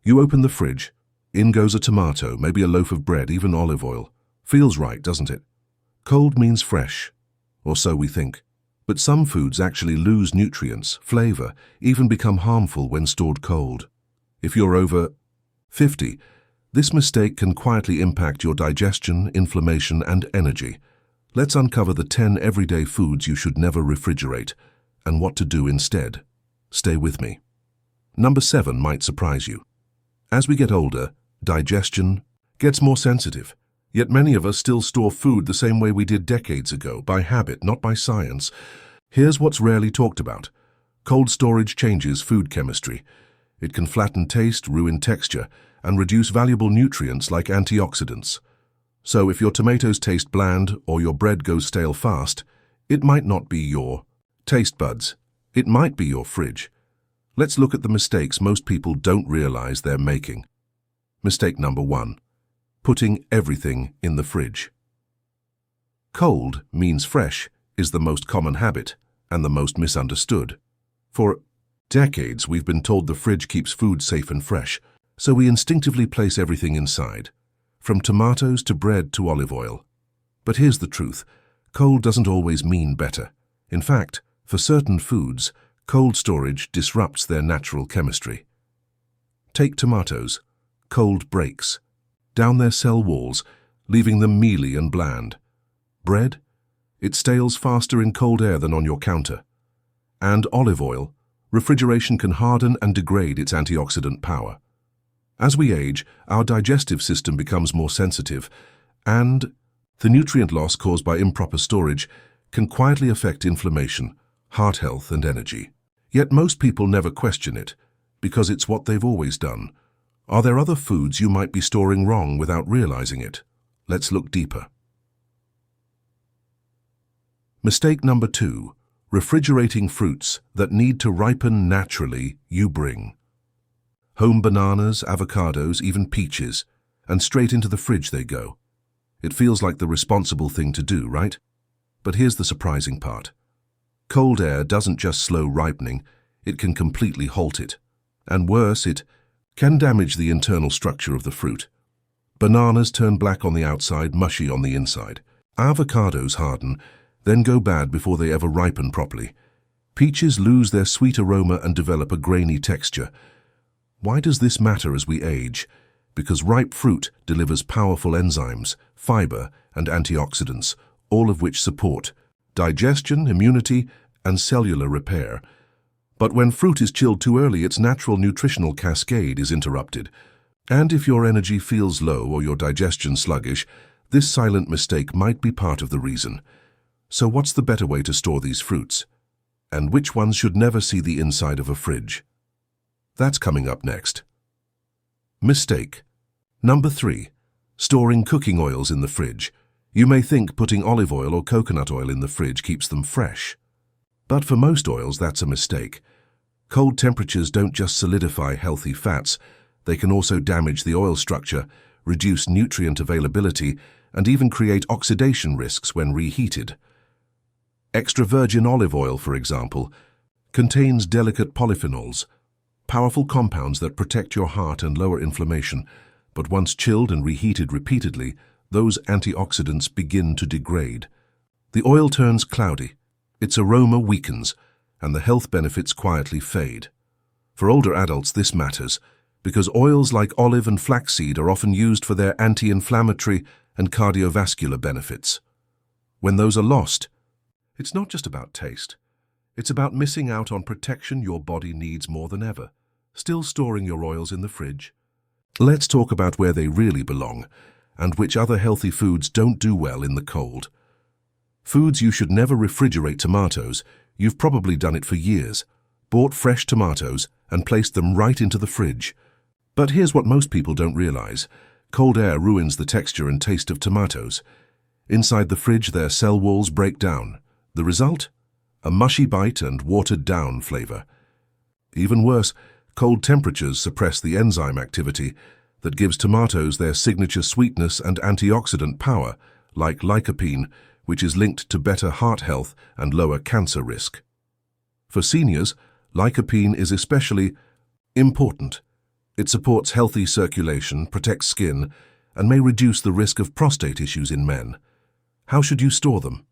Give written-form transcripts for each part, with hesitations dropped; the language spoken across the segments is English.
You open the fridge. In goes a tomato, maybe a loaf of bread, even olive oil. Feels right, doesn't it? Cold means fresh, or so we think. But some foods actually lose nutrients, flavor, even become harmful when stored cold. If you're over 50, this mistake can quietly impact your digestion, inflammation, and energy. Let's uncover the 10 everyday foods you should never refrigerate and what to do instead. Stay with me. Number 7 might surprise you. As we get older, digestion gets more sensitive. Yet many of us still store food the same way we did decades ago, by habit, not by science. Here's what's rarely talked about. Cold storage changes food chemistry. It can flatten taste, ruin texture, and reduce valuable nutrients like antioxidants. So if your tomatoes taste bland or your bread goes stale fast, it might not be your taste buds. It might be your fridge. Let's look at the mistakes most people don't realize they're making. Mistake number 1. Putting everything in the fridge. Cold means fresh is the most common habit and the most misunderstood. For decades, we've been told the fridge keeps food safe and fresh, so we instinctively place everything inside, from tomatoes to bread to olive oil. But here's the truth. Cold doesn't always mean better. In fact, for certain foods, cold storage disrupts their natural chemistry. Take tomatoes. Cold breaks down their cell walls, leaving them mealy and bland. Bread? It stales faster in cold air than on your counter. And olive oil? Refrigeration can harden and degrade its antioxidant power. As we age, our digestive system becomes more sensitive, and the nutrient loss caused by improper storage can quietly affect inflammation, heart health, and energy. Yet most people never question it, because it's what they've always done. Are there other foods you might be storing wrong without realizing it? Let's look deeper. Mistake number 2. Refrigerating fruits that need to ripen naturally you bring. Home bananas, avocados, even peaches, and straight into the fridge they go. It feels like the responsible thing to do, right? But here's the surprising part. Cold air doesn't just slow ripening, it can completely halt it. And worse, it can damage the internal structure of the fruit. Bananas turn black on the outside, mushy on the inside. Avocados harden, then go bad before they ever ripen properly. Peaches lose their sweet aroma and develop a grainy texture. Why does this matter as we age? Because ripe fruit delivers powerful enzymes, fiber, and antioxidants, all of which support digestion, immunity, and cellular repair. But when fruit is chilled too early, its natural nutritional cascade is interrupted. And if your energy feels low or your digestion sluggish, this silent mistake might be part of the reason. So what's the better way to store these fruits? And which ones should never see the inside of a fridge? That's coming up next. Mistake number 3. Storing cooking oils in the fridge. You may think putting olive oil or coconut oil in the fridge keeps them fresh. But for most oils, that's a mistake. Cold temperatures don't just solidify healthy fats, they can also damage the oil structure, reduce nutrient availability, and even create oxidation risks when reheated. Extra virgin olive oil, for example, contains delicate polyphenols, powerful compounds that protect your heart and lower inflammation, but once chilled and reheated repeatedly, those antioxidants begin to degrade. The oil turns cloudy, its aroma weakens, and the health benefits quietly fade. For older adults, this matters, because oils like olive and flaxseed are often used for their anti-inflammatory and cardiovascular benefits. When those are lost, it's not just about taste. It's about missing out on protection your body needs more than ever. Still storing your oils in the fridge? Let's talk about where they really belong, and which other healthy foods don't do well in the cold. Foods you should never refrigerate. Tomatoes. You've probably done it for years. Bought fresh tomatoes and placed them right into the fridge. But here's what most people don't realize. Cold air ruins the texture and taste of tomatoes. Inside the fridge, their cell walls break down. The result? A mushy bite and watered-down flavor. Even worse, cold temperatures suppress the enzyme activity that gives tomatoes their signature sweetness and antioxidant power, like lycopene, which is linked to better heart health and lower cancer risk. For seniors, lycopene is especially important. It supports healthy circulation, protects skin, and may reduce the risk of prostate issues in men. How should you store them?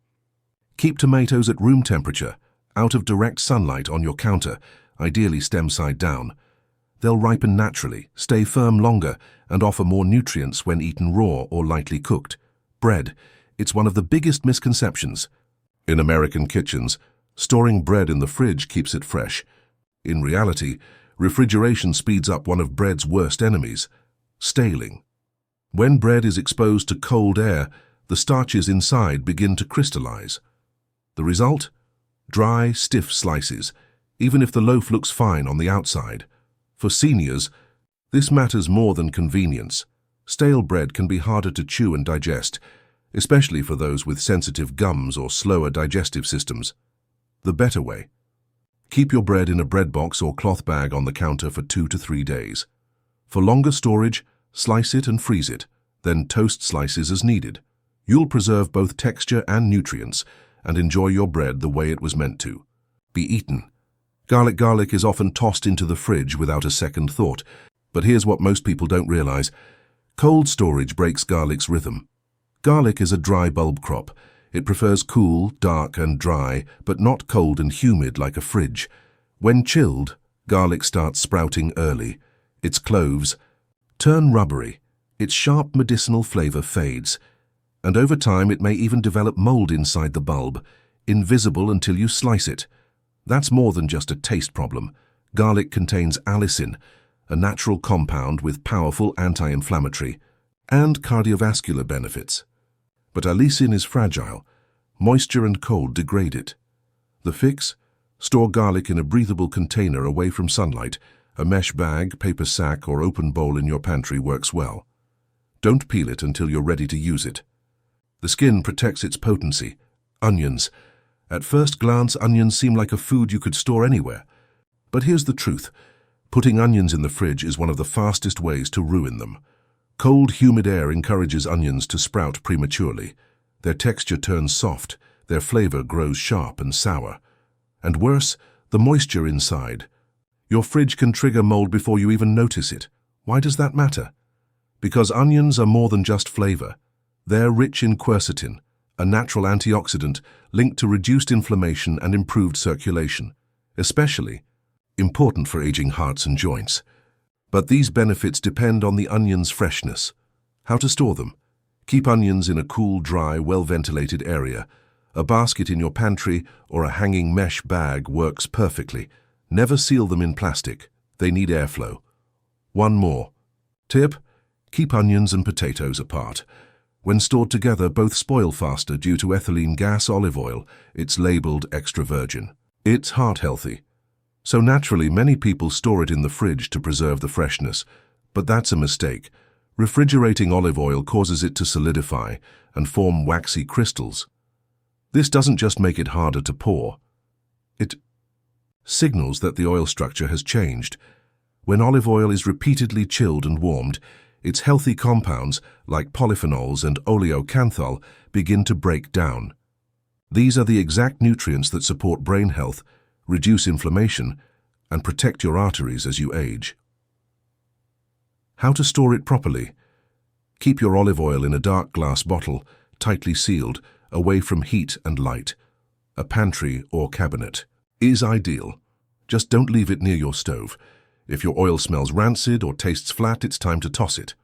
Keep tomatoes at room temperature, out of direct sunlight on your counter, ideally stem side down. They'll ripen naturally, stay firm longer, and offer more nutrients when eaten raw or lightly cooked. Bread. It's one of the biggest misconceptions. In American kitchens, storing bread in the fridge keeps it fresh. In reality, refrigeration speeds up one of bread's worst enemies, staling. When bread is exposed to cold air, the starches inside begin to crystallize. The result? Dry, stiff slices, even if the loaf looks fine on the outside. For seniors, this matters more than convenience. Stale bread can be harder to chew and digest, especially for those with sensitive gums or slower digestive systems. The better way: keep your bread in a bread box or cloth bag on the counter for 2 to 3 days. For longer storage, slice it and freeze it, then toast slices as needed. You'll preserve both texture and nutrients and enjoy your bread the way it was meant to. Be eaten. Garlic is often tossed into the fridge without a second thought, but here's what most people don't realize. Cold storage breaks garlic's rhythm. Garlic is a dry bulb crop. It prefers cool, dark, and dry, but not cold and humid like a fridge. When chilled, garlic starts sprouting early. Its cloves turn rubbery. Its sharp medicinal flavor fades. And over time it may even develop mold inside the bulb, invisible until you slice it. That's more than just a taste problem. Garlic contains allicin, a natural compound with powerful anti-inflammatory and cardiovascular benefits. But allicin is fragile. Moisture and cold degrade it. The fix? Store garlic in a breathable container away from sunlight. A mesh bag, paper sack, or open bowl in your pantry works well. Don't peel it until you're ready to use it. The skin protects its potency. Onions. At first glance, onions seem like a food you could store anywhere. But here's the truth. Putting onions in the fridge is one of the fastest ways to ruin them. Cold, humid air encourages onions to sprout prematurely. Their texture turns soft, their flavor grows sharp and sour. And worse, the moisture inside. Your fridge can trigger mold before you even notice it. Why does that matter? Because onions are more than just flavor. They're rich in quercetin, a natural antioxidant linked to reduced inflammation and improved circulation, especially important for aging hearts and joints. But these benefits depend on the onion's freshness. How to store them? Keep onions in a cool, dry, well-ventilated area. A basket in your pantry or a hanging mesh bag works perfectly. Never seal them in plastic. They need airflow. One more tip: keep onions and potatoes apart. When stored together, both spoil faster due to ethylene gas olive oil. It's labeled extra virgin. It's heart healthy. So naturally, many people store it in the fridge to preserve the freshness. But that's a mistake. Refrigerating olive oil causes it to solidify and form waxy crystals. This doesn't just make it harder to pour. It signals that the oil structure has changed. When olive oil is repeatedly chilled and warmed, its healthy compounds, like polyphenols and oleocanthal, begin to break down. These are the exact nutrients that support brain health, reduce inflammation, and protect your arteries as you age. How to store it properly? Keep your olive oil in a dark glass bottle, tightly sealed, away from heat and light. A pantry or cabinet is ideal. Just don't leave it near your stove. If your oil smells rancid or tastes flat, it's time to toss it.